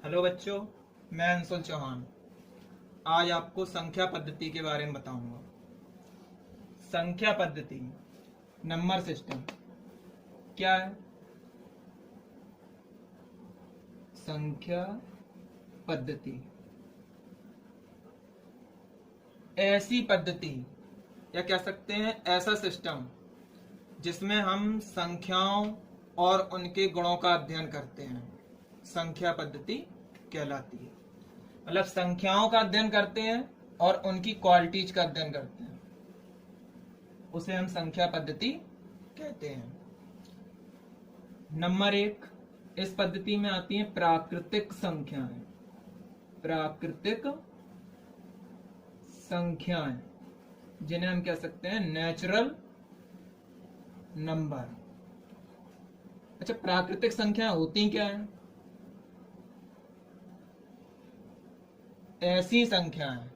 Hello बच्चों, मैं अंशुल चौहान आज आपको संख्या पद्धति के बारे में बताऊंगा। संख्या पद्धति, नंबर सिस्टम क्या है? संख्या पद्धति ऐसी पद्धति या कह सकते हैं ऐसा सिस्टम जिसमें हम संख्याओं और उनके गुणों का अध्ययन करते हैं, संख्या पद्धति कहलाती है। मतलब संख्याओं का अध्ययन करते हैं और उनकी क्वालिटीज का अध्ययन करते हैं, उसे हम संख्या पद्धति कहते हैं। नंबर 1, इस पद्धति में आती हैं प्राकृतिक संख्याएं। प्राकृतिक संख्याएं जिन्हें हम कह सकते हैं नेचुरल नंबर। अच्छा, प्राकृतिक संख्याएं होती क्या है? ऐसी संख्याएं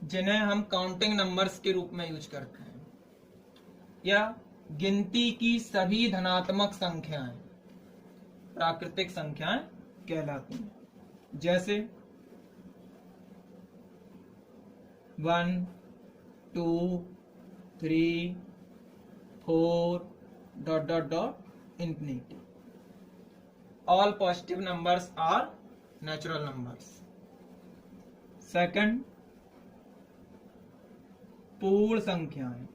जिन्हें हम काउंटिंग नंबर्स के रूप में यूज करते हैं, या गिनती की सभी धनात्मक संख्याएं प्राकृतिक संख्याएं कहलाती हैं। जैसे 1, 2, 3, 4 ... infinity. All positive numbers are natural numbers. Second, पूर्ण संख्याएं।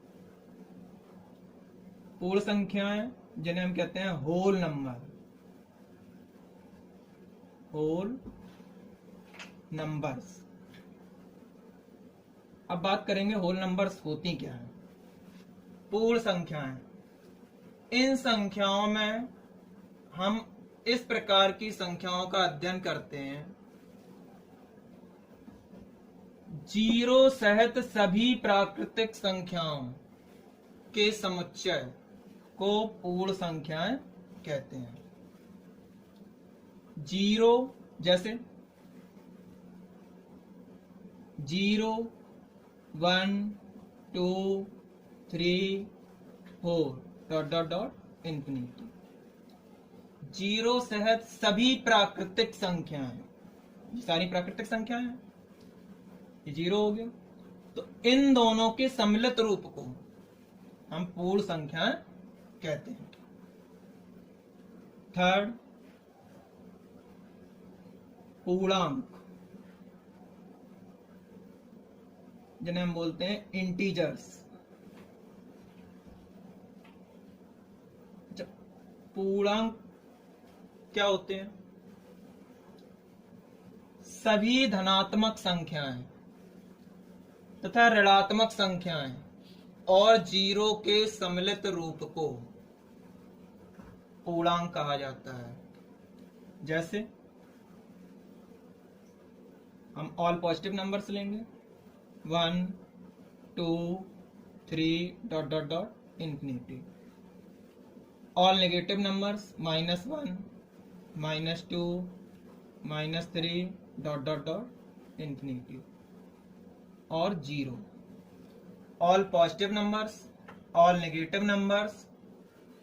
पूर्ण संख्याएं जिन्हें हम कहते हैं होल नंबर। Whole numbers. अब बात करेंगे होल नंबर्स होती क्या है। पूर्ण संख्याएं, इन संख्याओं में हम इस प्रकार की संख्याओं का अध्ययन करते हैं, जीरो सहित सभी प्राकृतिक संख्याओं के समुच्चय को पूर्ण संख्याएं कहते हैं। जीरो जैसे 0, 1, 2, 3, 4 ... infinity। जीरो सहित सभी प्राकृतिक संख्याएं, ये सारी प्राकृतिक संख्याएं हैं, ये जीरो हो गया, तो इन दोनों के सम्मिलित रूप को हम पूर्ण संख्याएं कहते हैं। थर्ड, पूर्णांक जिन्हें हम बोलते हैं इंटीजर्स। पूर्णांक क्या होते हैं? सभी धनात्मक संख्याएं तथा ऋणात्मक संख्याएं और जीरो के सम्मिलित रूप को पूर्णांक कहा जाता है। जैसे हम ऑल पॉजिटिव नंबर्स लेंगे, 1, 2, 3 ... infinity। All negative numbers, -1, -2, -3 ... infinity और 0। All positive numbers, all negative numbers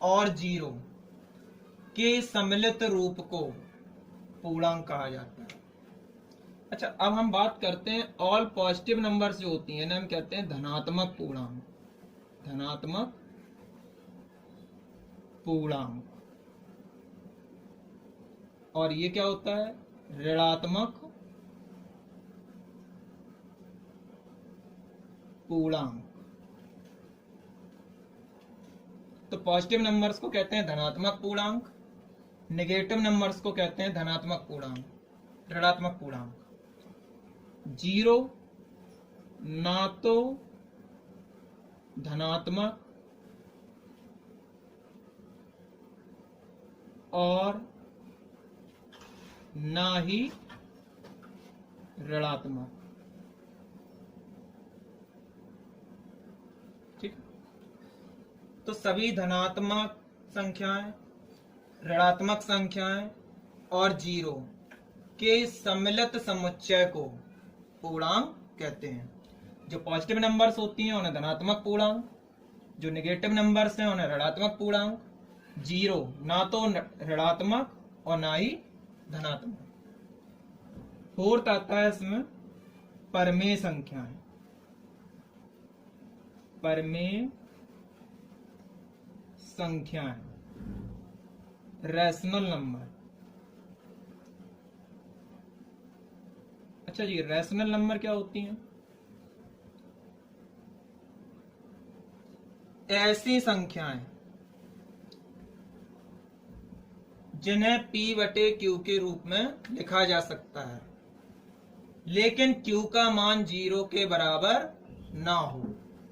और 0 के सम्मिलित रूप को पूर्णांक कहा जाता है। अच्छा, अब हम बात करते हैं ऑल पॉजिटिव नंबर्स जो होती हैं ना, हम कहते हैं धनात्मक पूर्णांक। धनात्मक पूर्णांक। और ये क्या होता है? ऋणात्मक पूर्णांक। तो पॉजिटिव नंबर्स को कहते हैं धनात्मक पूर्णांक, नेगेटिव नंबर्स को कहते हैं धनात्मक पूर्णांक, ऋणात्मक पूर्णांक। जीरो ना तो धनात्मक और ना ही ऋणात्मक। ठीक, तो सभी धनात्मक संख्याएं, ऋणात्मक संख्याएं और जीरो के सम्मिलित समुच्चय को पूर्णांक कहते हैं। जो पॉजिटिव नंबर्स होती हैं उन्हें धनात्मक पूर्णांक, जो नेगेटिव नंबर्स हैं उन्हें ऋणात्मक पूर्णांक, जीरो, ना तो ऋणात्मक और ना ही धनात्मक। फोर्थ आता है इसमें परमेय संख्याएं। परमेय संख्याएं, रैशनल नंबर। अच्छा जी, रैशनल नंबर क्या होती हैं? ऐसी संख्याएं जिन्हें P बटे Q के रूप में लिखा जा सकता है, लेकिन Q का मान 0 के बराबर ना हो।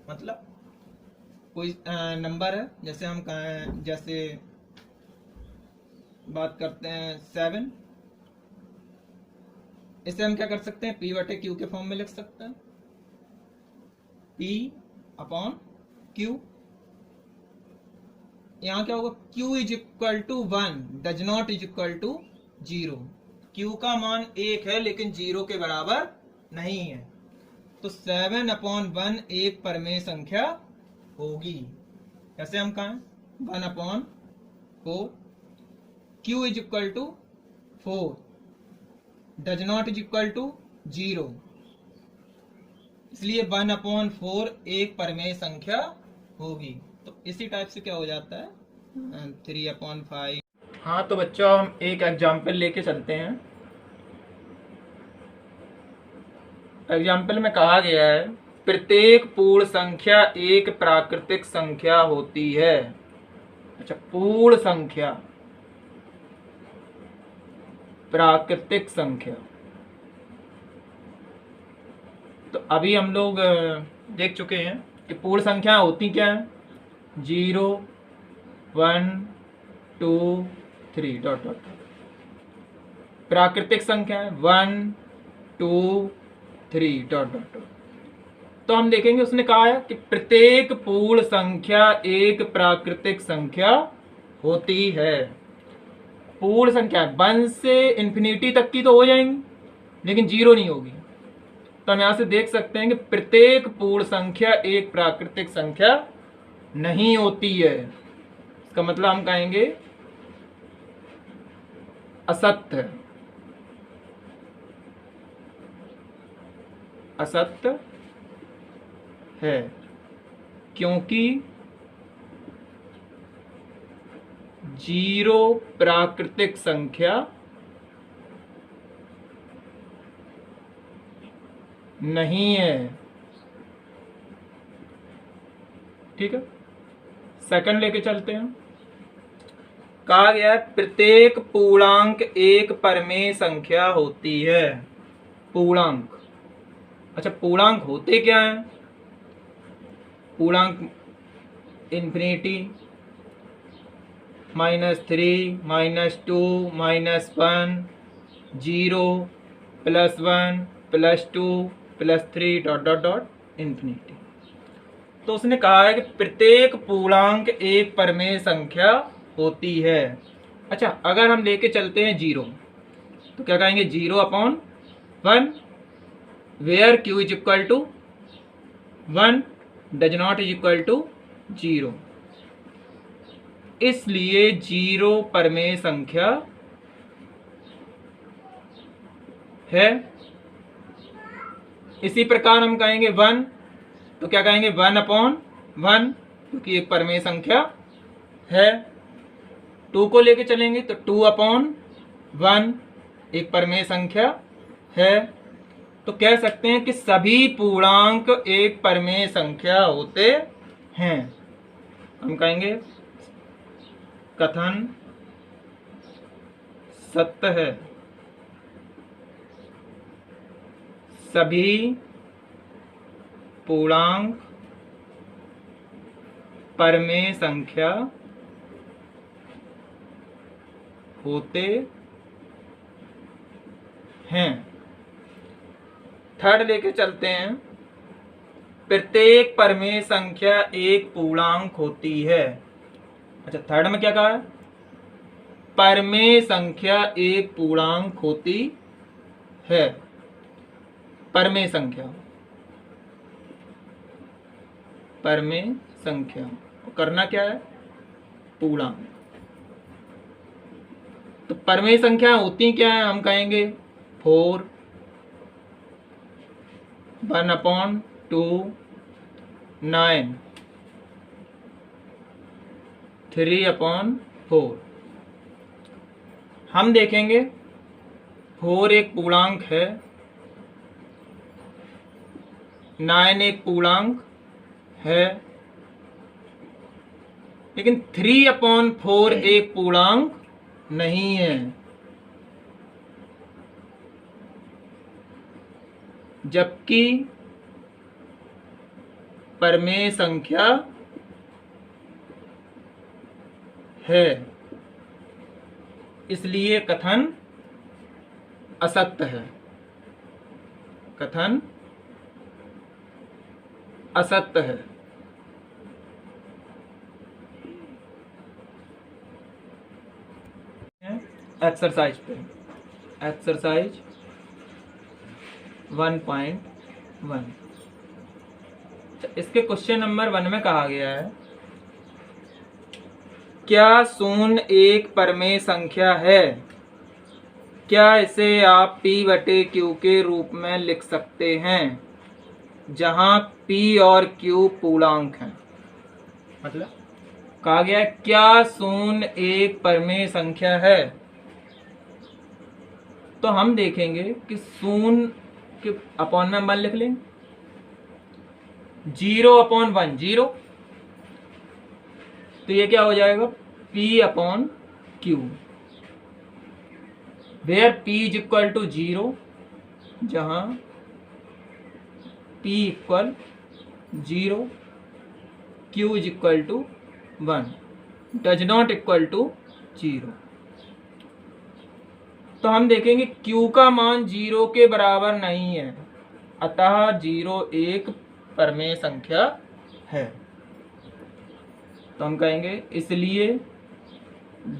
मतलब कोई नंबर है, जैसे हम कहें, जैसे बात करते हैं 7, इसे हम क्या कर सकते हैं? P बटे Q के फॉर्म में लिख सकते हैं, P अपॉन Q। यहां क्या होगा? Q is equal to 1, does not is equal to 0। Q का मान 1 है लेकिन 0 के बराबर नहीं है, तो 7 अपॉन 1 एक परमेय संख्या होगी। कैसे हम कहें? 1 upon 4, Q is equal to 4, does not is equal to 0, इसलिए 1 अपॉन 4 एक परमेय संख्या होगी। तो इसी टाइप से क्या हो जाता है? 3 अपॉन 5। हाँ, तो बच्चों हम एक एग्जाम्पल लेके चलते हैं। एग्जाम्पल में कहा गया है प्रत्येक पूर्ण संख्या एक प्राकृतिक संख्या होती है। अच्छा, पूर्ण संख्या, प्राकृतिक संख्या। तो अभी हम लोग देख चुके हैं कि पूर्ण संख्या होती क्या है? 0, 1, 2, 3 डॉट डॉट। प्राकृतिक संख्या है 1, 2, 3 डॉट डॉट डॉट। तो हम देखेंगे उसने कहा है कि प्रत्येक पूर्ण संख्या एक प्राकृतिक संख्या होती है। पूर्ण संख्या 1 से इन्फिनिटी तक की तो हो जाएंगी, लेकिन 0 नहीं होगी। तो हम यहां से देख सकते हैं कि प्रत्येक पूर्ण संख्या एक प्राकृतिक संख्या नहीं होती है। इसका मतलब हम कहेंगे असत्य, असत्य है, क्योंकि 0 प्राकृतिक संख्या नहीं है। ठीक है, सेकंड लेके चलते हैं। कहा गया है प्रत्येक पूर्णांक एक परमेय संख्या होती है। पूर्णांक, अच्छा पूर्णांक होते क्या है? पूर्णांक infinity, -3, -2, -1, 0, +1, +2, +3 dot dot dot infinity. तो उसने कहा है कि प्रत्येक पूर्णांक एक परमेय संख्या होती है। अच्छा, अगर हम लेके चलते हैं 0, तो क्या कहेंगे? 0 upon 1, where Q is equal to 1, does not is equal to 0, इसलिए 0 परमेय संख्या है। इसी प्रकार हम कहेंगे 1, तो क्या कहेंगे? 1 अपॉन 1, क्योंकि एक परमेय संख्या है। 2 को लेके चलेंगे तो 2 अपॉन 1 एक परमेय संख्या है। तो कह सकते हैं कि सभी पूर्णांक एक परमेय संख्या होते हैं। हम कहेंगे कथन सत्य है, सभी पूर्णांक परमेय संख्या होते हैं। थर्ड लेके चलते हैं, प्रत्येक परमेय संख्या एक पूर्णांक होती है। अच्छा, थर्ड में क्या कहा है? परमेय संख्या एक पूर्णांक होती है। परमेय संख्या, परमेय संख्या करना क्या है? पूर्णांक। तो परमेय संख्या होती क्या है, हम कहेंगे 4, 1/2, 9, 3/4। हम देखेंगे 4 एक पूर्णांक है, 9 एक पूर्णांक है, लेकिन 3/4 एक पूर्णांक नहीं है। जबकि परमेय संख्या है, इसलिए कथन असत्य है। कथन असत्य है। एक्सरसाइज पे, एक्सरसाइज 1.1। इसके क्वेश्चन नंबर 1 में कहा गया है, क्या 0 एक परमेय संख्या है? क्या इसे आप P/Q के रूप में लिख सकते हैं, जहां P और Q पूर्णांक हैं? मतलब कहा गया है क्या 0 एक परमेय संख्या है? तो हम देखेंगे कि 0 के अपॉन में 1 लिख लेंगे, 0/1 0, तो ये क्या हो जाएगा P/Q, where P is equal to 0, जहां P equal 0, Q is equal to 1, does not equal to 0। तो हम देखेंगे Q का मान 0 के बराबर नहीं है, अतः 0 एक परमेय संख्या है। तो हम कहेंगे इसलिए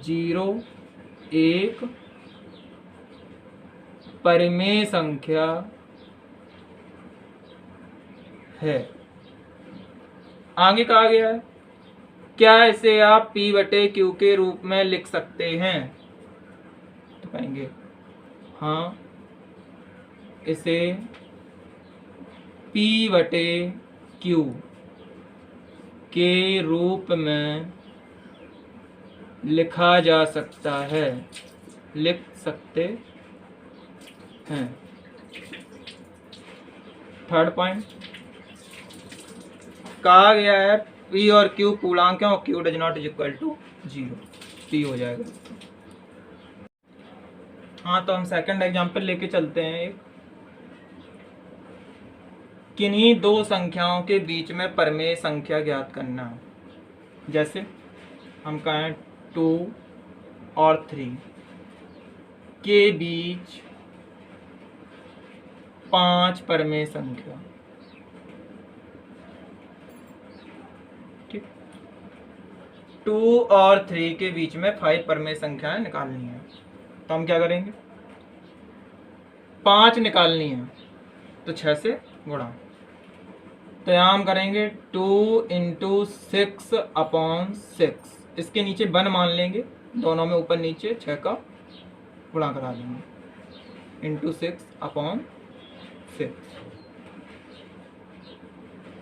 0 एक परमेय संख्या है। आगे कहा गया है, क्या इसे आप P/Q के रूप में लिख सकते हैं? तो कहेंगे हाँ, इसे P/Q के रूप में लिखा जा सकता है, लिख सकते हैं। थर्ड पॉइंट कहा गया है P और Q पूर्णांक है और Q does not is equal to 0, P हो जाएगा। हाँ, तो हम सेकंड एग्जांपल लेके चलते हैं। एक किन्हीं दो संख्याओं के बीच में परमेय संख्या ज्ञात करना। जैसे हम कहें 2 और 3 के बीच 5 परमेय संख्या। ठीक, 2 और 3 के बीच में 5 परमेय संख्याएं निकालनी है। तो हम क्या करेंगे, 5 निकालनी है तो 6 से गुणा। तो यहाँ हम करेंगे 2 × 6/6, इसके नीचे 1 मान लेंगे, दोनों में ऊपर नीचे 6 का गुणा करा देंगे, × 6/6।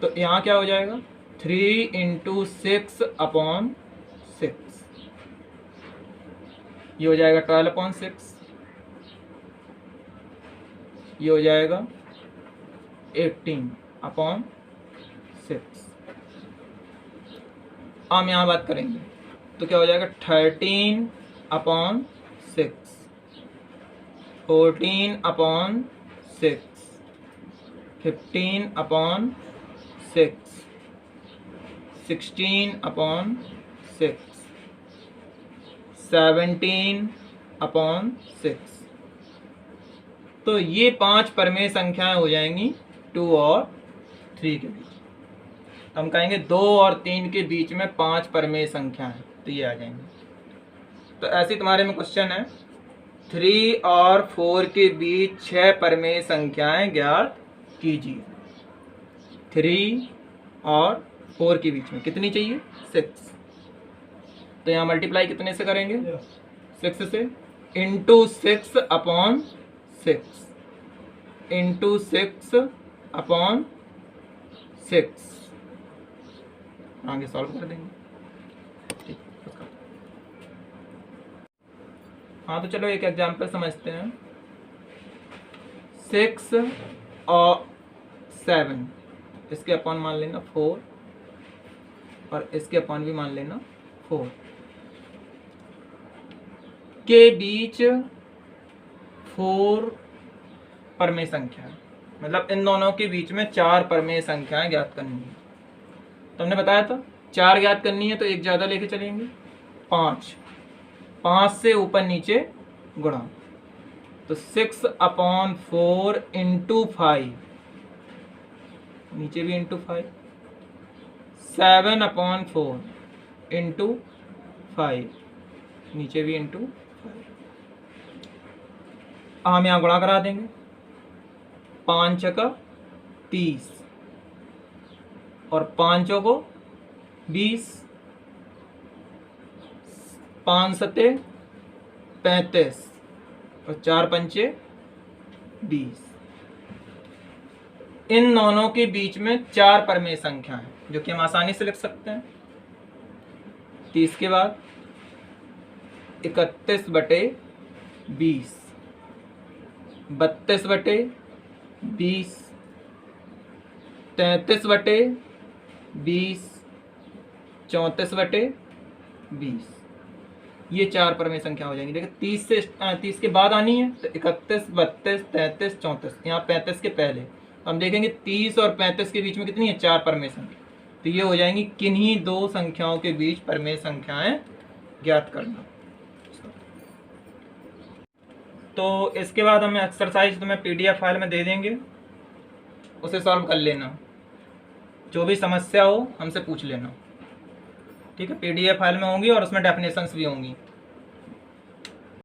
तो यहाँ क्या हो जाएगा 3 × 6/6, ये हो जाएगा 12/6, ये हो जाएगा 18/6। हम यहाँ बात करेंगे तो क्या हो जाएगा 13/6, 14/6, 15/6, 16/6, 17/6। तो ये 5 परमेय संख्याएं हो जाएंगी 2 और 3 के बीच। हम कहेंगे 2 और 3 के बीच में 5 परमेय संख्याएं, तो ये आ जाएंगे। तो ऐसे तुम्हारे में क्वेश्चन है 3 और 4 के बीच 6 परमेय संख्याएं ज्ञात कीजिए। 3 और 4 के बीच में कितनी चाहिए 6, तो यहाँ मल्टीप्लाई कितने से करेंगे 6 से, इंटू 6 अपॉन 6 इंटू 6 अपॉन 6 आगे सॉल्व कर देंगे। ठीक, हाँ तो चलो एक एग्जांपल समझते हैं। 6 और 7 इसके अपॉन मान लेना 4 और इसके अपॉन भी मान लेना 4 के बीच 4 परमेय संख्या है, मतलब इन दोनों के बीच में 4 परमेय संख्याएं ज्ञात करनी है। तो हमने बताया था 4 ज्ञात करनी है तो एक ज्यादा लेके चलेंगे 5 से ऊपर नीचे गुणा, तो 6 अपॉन 4 इंटू 5 नीचे भी इंटू 5 7 अपॉन 4 इंटू 5 नीचे भी इंटू 5। हम यहाँ गुणा करा देंगे 5 का 30 और 5 को 20 5 सते 35 और 4 पंचे 20। इन दोनों के बीच में 4 परमेय संख्या है जो कि हम आसानी से लिख सकते हैं। 30 के बाद 31 बटे 20 32 बटे 20 33 बटे 20 34 बटे 20। ये 4 परमेय संख्या हो जाएंगी। देखिए 30 के बाद आनी है तो 31 32 33 34, यहाँ 35 के पहले हम देखेंगे 30 और 35 के बीच में कितनी है 4 परमेय संख्या। तो ये हो जाएंगी किन्हीं दो संख्याओं के बीच परमेय संख्याएं ज्ञात करना। तो इसके बाद हमें एक्सरसाइज तुम्हें PDF फाइल में दे देंगे, उसे सॉल्व कर लेना। जो भी समस्या हो हमसे पूछ लेना, ठीक है। PDF फाइल में होंगी और उसमें डेफिनेशंस भी होंगी।